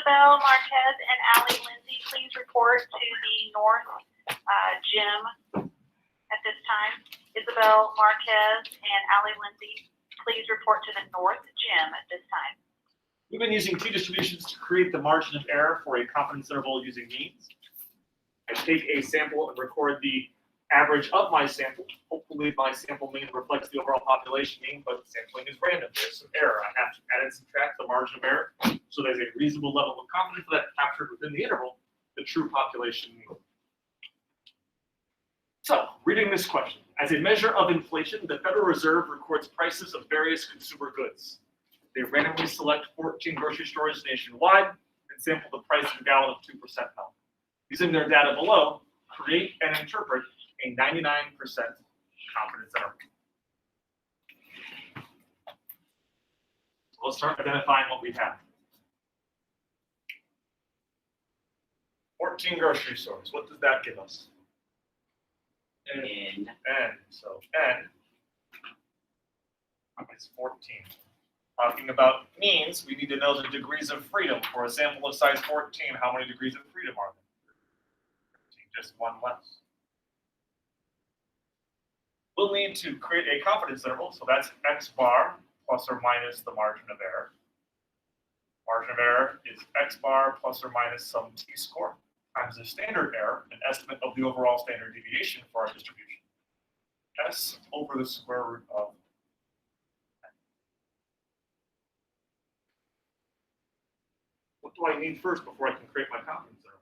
Isabel Marquez and Allie Lindsay please report to the north gym at this time? Isabel Marquez and Allie Lindsay, please report to the north gym at this time. We've been using t-distributions to create the margin of error for a confidence interval using means. I take a sample and record the average of my sample. Hopefully my sample mean reflects the overall population mean, but sampling is random. There's some error. I have to add and subtract the margin of error, so there's a reasonable level of confidence that captured within the interval the true population mean. So, reading this question. As a measure of inflation, the Federal Reserve records prices of various consumer goods. They randomly select 14 grocery stores nationwide and sample the price of a gallon of 2% milk. Using their data below, create and interpret a 99% confidence interval. So let's start identifying what we have. 14 grocery stores. What does that give us? N. So N is 14. Talking about means, we need to know the degrees of freedom. For a sample of size 14, how many degrees of freedom are there? 13, just one less. We'll need to create a confidence interval, so that's x bar plus or minus the margin of error. Margin of error is x bar plus or minus some t-score times the standard error, an estimate of the overall standard deviation for our distribution. S over the square root of n. What do I need first before I can create my confidence interval?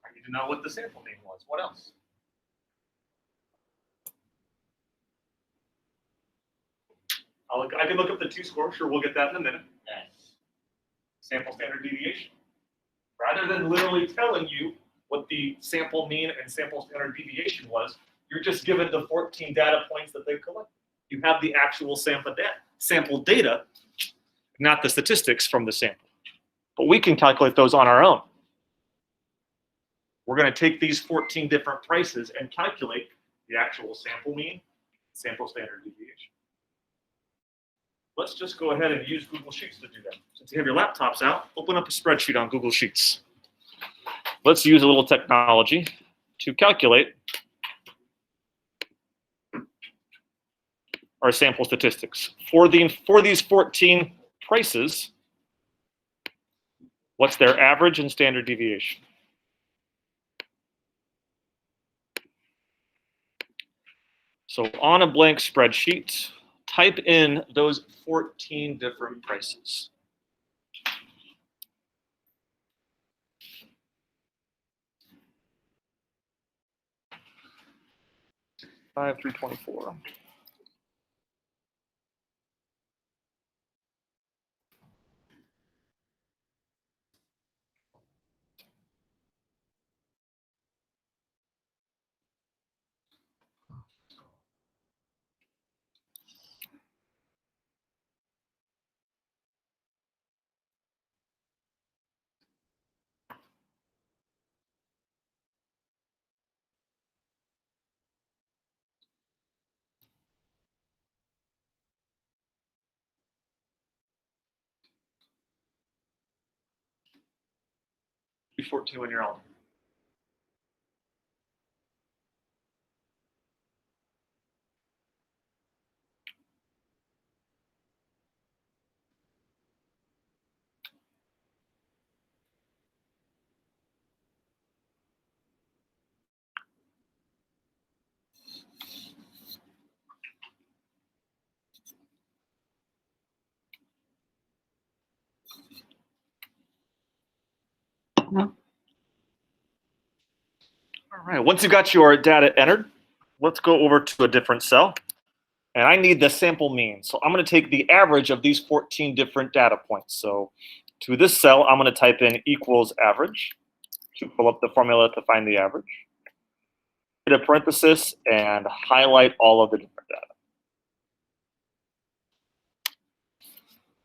I need to know what the sample name was. What else? I can look up the t-score. Sure, we'll get that in a minute. Yes. Sample standard deviation. Rather than literally telling you what the sample mean and sample standard deviation was, you're just given the 14 data points that they collect. You have the actual sample data, not the statistics from the sample. But we can calculate those on our own. We're going to take these 14 different prices and calculate the actual sample mean, sample standard deviation. Let's just go ahead and use Google Sheets to do that. Since you have your laptops out, open up a spreadsheet on Google Sheets. Let's use a little technology to calculate our sample statistics. For these 14 prices, what's their average and standard deviation? So on a blank spreadsheet, type in those 14 different prices. $5 through 24. Be 14 when you're on. All right, once you got your data entered, let's go over to a different cell. And I need the sample mean. So I'm going to take the average of these 14 different data points. So to this cell, I'm going to type in equals average to pull up the formula to find the average. Hit a parenthesis and highlight all of the different data.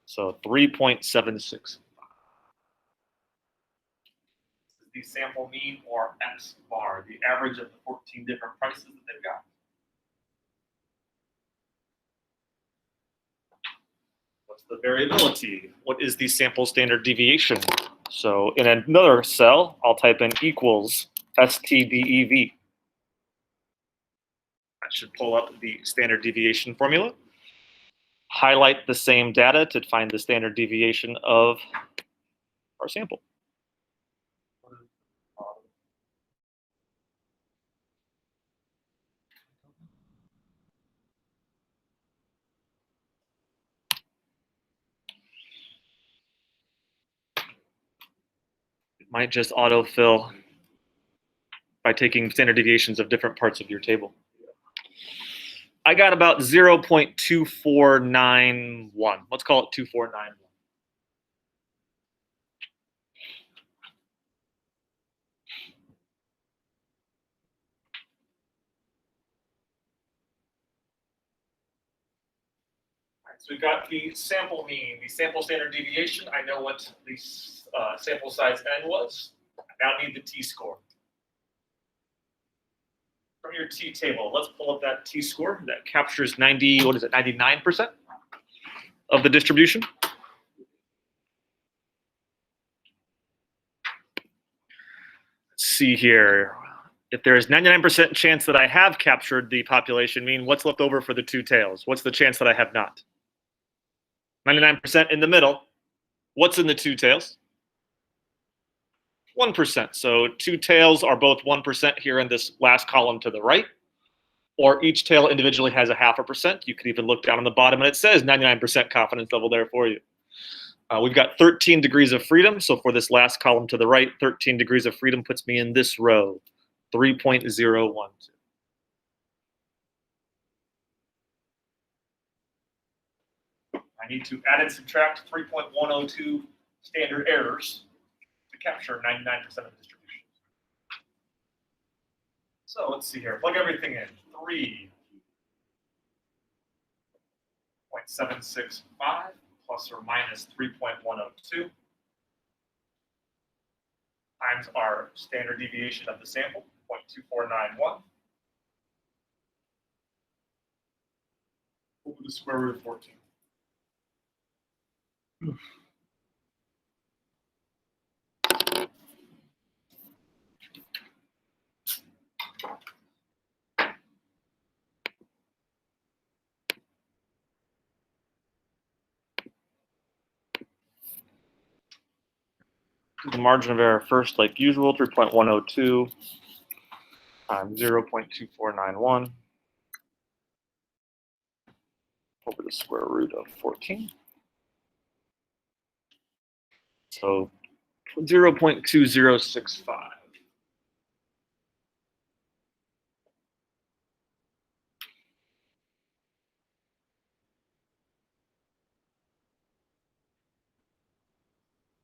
So 3.76. The sample mean, or X bar, the average of the 14 different prices that they've got. What's the variability? What is the sample standard deviation? So in another cell, I'll type in equals STDEV. That should pull up the standard deviation formula. Highlight the same data to find the standard deviation of our sample. It might just autofill by taking standard deviations of different parts of your table. I got about 0.2491. Let's call it 2491. So we've got the sample mean, the sample standard deviation. I know what the sample size n was. I now need the t-score. From your t-table, let's pull up that t-score that captures 99% of the distribution. Let's see here. If there is 99% chance that I have captured the population mean, what's left over for the two tails? What's the chance that I have not? 99% in the middle. What's in the two tails? 1%. So two tails are both 1% here in this last column to the right, or each tail individually has a 0.5%. You could even look down on the bottom and it says 99% confidence level there for you. We've got 13 degrees of freedom. So for this last column to the right, 13 degrees of freedom puts me in this row, 3.012. I need to add and subtract 3.102 standard errors to capture 99% of the distribution. So let's see here. Plug everything in. 3.765 plus or minus 3.102 times our standard deviation of the sample, 0.2491, over the square root of 14. The margin of error first, like usual, 3.102 times 0.2491 over the square root of 14. So 0.2065.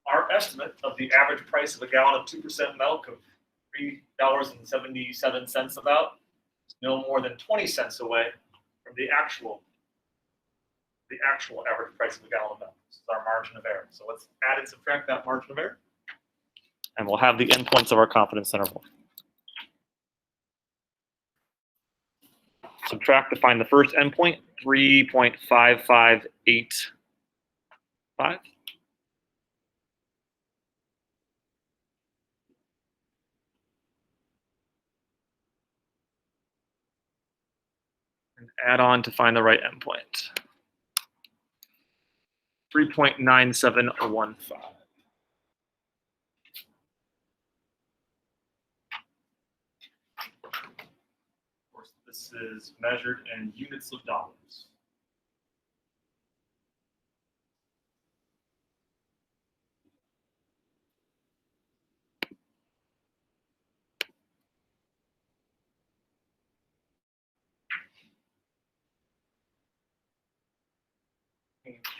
Our estimate of the average price of a gallon of 2% milk of $3.77 about is no more than 20 cents away from the actual average price of a gallon of milk. This is our margin of error. So let's add and subtract that margin of error, and we'll have the endpoints of our confidence interval. Subtract to find the first endpoint, 3.5585. And add on to find the right endpoint. 3.9715. Of course, this is measured in units of dollars.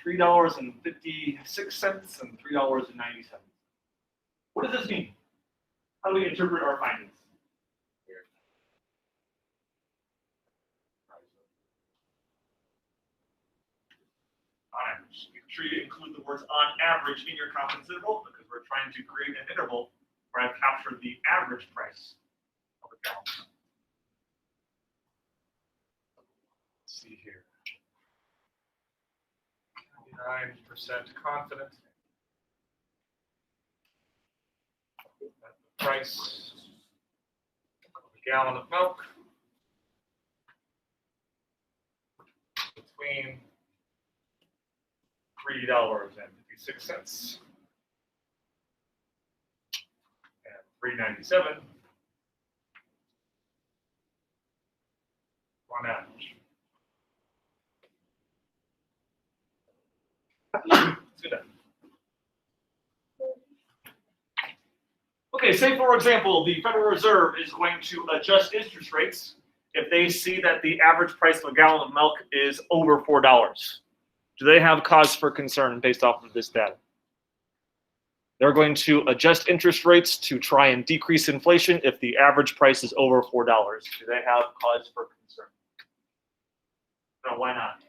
$3.56 and $3.90. What does this mean? How do we interpret our findings? On average. Make sure you include the words on average in your confidence interval because we're trying to create an interval where I've captured the average price of a gallon. Let's see here. confident that the price of a gallon of milk between $3.56 and $3.97 on average. Let's do that. Okay, say for example, the Federal Reserve is going to adjust interest rates if they see that the average price of a gallon of milk is over $4. Do they have cause for concern based off of this data? They're going to adjust interest rates to try and decrease inflation if the average price is over $4. Do they have cause for concern? No, why not?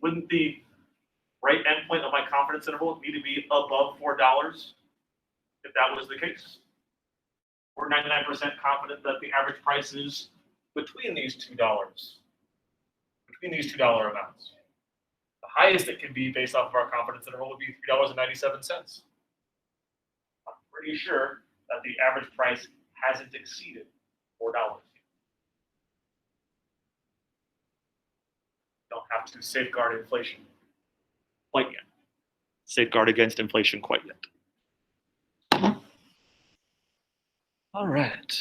Wouldn't the right endpoint of my confidence interval need to be above $4 if that was the case? We're 99% confident that the average price is between these $2, between these $2 amounts. The highest it can be based off of our confidence interval would be $3.97. I'm pretty sure that the average price hasn't exceeded $4. Don't have to safeguard inflation quite yet. Safeguard against inflation quite yet. All right.